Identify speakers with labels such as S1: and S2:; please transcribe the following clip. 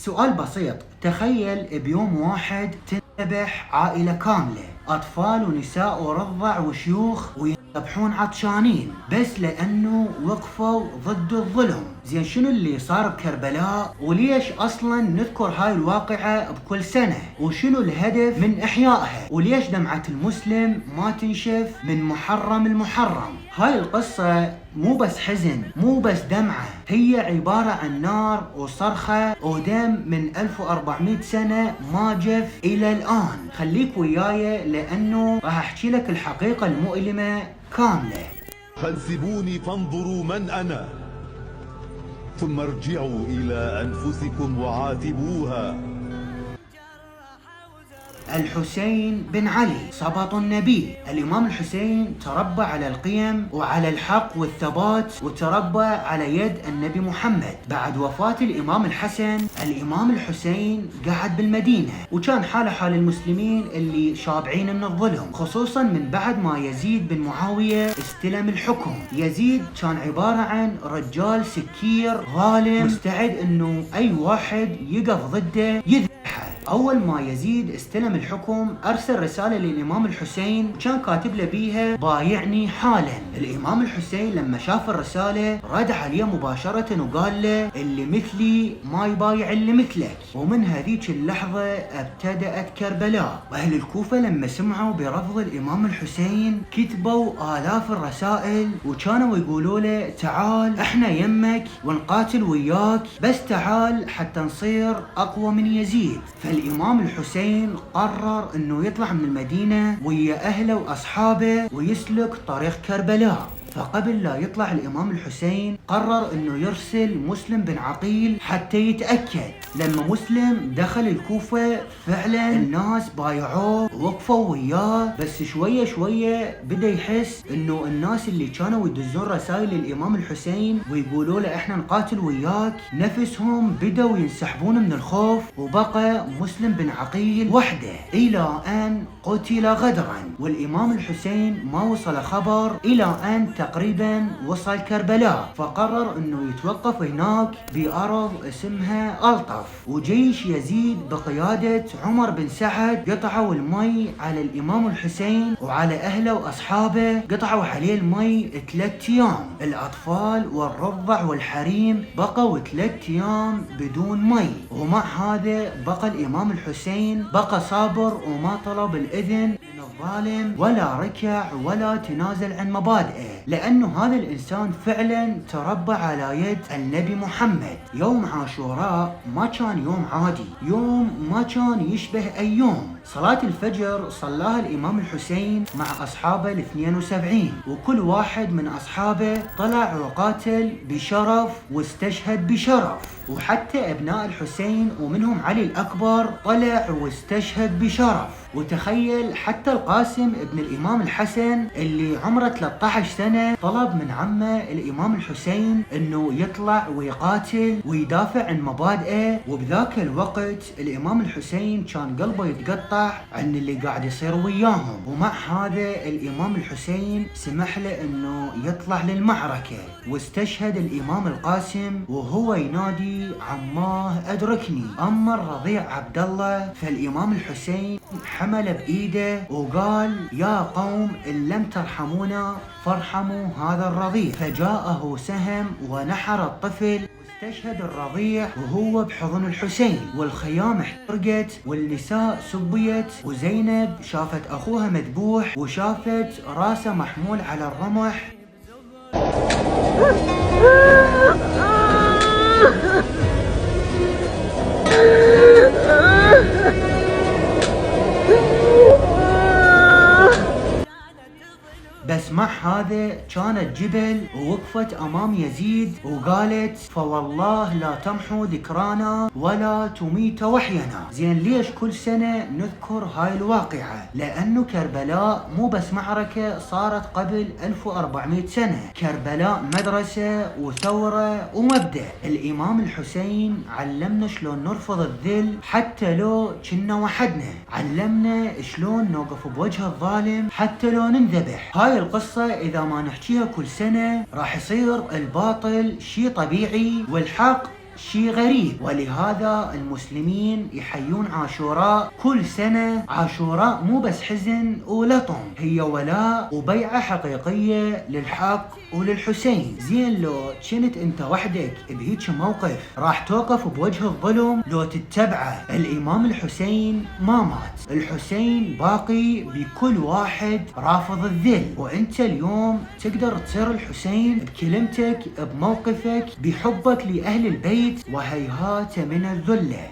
S1: سؤال بسيط، تخيل بيوم واحد تنذبح عائلة كاملة، أطفال ونساء ورضع وشيوخ وينذبحون عطشانين بس لأنه وقفوا ضد الظلم. زين شنو اللي صار بكربلاء؟ وليش أصلا نذكر هاي الواقعة بكل سنة؟ وشنو الهدف من إحيائها؟ وليش دمعة المسلم ما تنشف من محرم المحرم؟ هاي القصة مو بس حزن، مو بس دمعة، هي عبارة عن نار وصرخة ودم من 1400 سنة ما جف إلى الآن. خليك وياي لأنه راح أحكي لك الحقيقة المؤلمة كاملة.
S2: فانسبوني فانظروا من أنا، ثم ارجعوا إلى أنفسكم وعاتبوها.
S1: الحسين بن علي سبط النبي. الإمام الحسين تربى على القيم وعلى الحق والثبات، وتربى على يد النبي محمد. بعد وفاة الإمام الحسن، الإمام الحسين قعد بالمدينة، وكان حاله حال المسلمين اللي شابعين من الظلم، خصوصا من بعد ما يزيد بن معاوية استلم الحكم. يزيد كان عبارة عن رجال سكير ظالم مستعد انه اي واحد يقف ضده يذبحه. اول ما يزيد استلم الحكم ارسل رسالة للامام الحسين، كان كاتب له بيها بايعني حالا. الامام الحسين لما شاف الرسالة رد عليه مباشرة وقال له اللي مثلي ما يبايع اللي مثلك. ومن هذيك اللحظة ابتدأت كربلاء. واهل الكوفة لما سمعوا برفض الامام الحسين كتبوا آلاف الرسائل، وكانوا يقولوا له تعال احنا يمك ونقاتل وياك، بس تعال حتى نصير اقوى من يزيد. فالامام الحسين قرر انه يطلع من المدينة ويا اهله واصحابه ويسلك طريق كربلاء. فقبل لا يطلع الامام الحسين قرر انه يرسل مسلم بن عقيل حتى يتأكد. لما مسلم دخل الكوفة فعلا الناس بايعوه ووقفوا وياه، بس شوية شوية بدأ يحس انه الناس اللي كانوا يدزون رسائل للامام الحسين ويقولوا له احنا نقاتل وياك نفسهم بدأوا ينسحبون من الخوف، وبقى مسلم بن عقيل وحده الى ان قتل غدرا. والامام الحسين ما وصل خبر الى ان تقريبا وصل كربلاء، فقرر انه يتوقف هناك بأرض اسمها ألطف. وجيش يزيد بقيادة عمر بن سعد قطعوا المي على الامام الحسين وعلى اهله واصحابه، قطعوا عليه المي 3 ايام. الاطفال والرضع والحريم بقوا 3 ايام بدون مي. ومع هذا بقى الامام الحسين بقى صابر وما طلب الاذن من الظالم ولا ركع ولا تنازل عن مبادئه، لأنه هذا الإنسان فعلا تربى على يد النبي محمد. يوم عاشوراء ما كان يوم عادي، يوم ما كان يشبه أي يوم. صلاة الفجر صلاها الإمام الحسين مع أصحابه 72، وكل واحد من أصحابه طلع وقاتل بشرف واستشهد بشرف. وحتى أبناء الحسين ومنهم علي الأكبر طلع واستشهد بشرف. وتخيل حتى القاسم ابن الإمام الحسن اللي عمره 13 سنة طلب من عمه الإمام الحسين انه يطلع ويقاتل ويدافع عن مبادئه. وبذاك الوقت الإمام الحسين كان قلبه يتقطع عن اللي قاعد يصير وياهم، ومع هذا الإمام الحسين سمح له انه يطلع للمعركة. واستشهد الإمام القاسم وهو ينادي عماه أدركني. أما الرضيع عبد الله فالإمام الحسين حمل بإيده وقال يا قوم إن لم ترحمونا فارحموا هذا الرضيع. فجاءه سهم ونحر الطفل، واستشهد الرضيع وهو بحضن الحسين. والخيام احترقت والنساء سبيت، وزينب شافت أخوها مذبوح وشافت راسه محمول على الرمح. بس مع هذا كانت جبل ووقفت امام يزيد وقالت فوالله لا تمحو ذكرانا ولا تميت وحينا. زين ليش كل سنة نذكر هاي الواقعة؟ لانه كربلاء مو بس معركة صارت قبل 1400 سنة، كربلاء مدرسة وثورة ومبدأ. الامام الحسين علمنا شلون نرفض الذل حتى لو كنا وحدنا، علمنا شلون نوقف بوجه الظالم حتى لو ننذبح. هاي القصة إذا ما نحكيها كل سنة راح يصير الباطل شي طبيعي والحق شي غريب. ولهذا المسلمين يحيون عاشوراء كل سنة. عاشوراء مو بس حزن ولطم، هي ولاء وبيعة حقيقية للحق وللحسين. زين لو كنت انت وحدك بهيج موقف راح توقف بوجه الظلم لو تتبعه؟ الامام الحسين ما مات، الحسين باقي بكل واحد رافض الذل. وانت اليوم تقدر تصير الحسين بكلمتك، بموقفك، بحبك لأهل البيت، وهيهات من الذلة.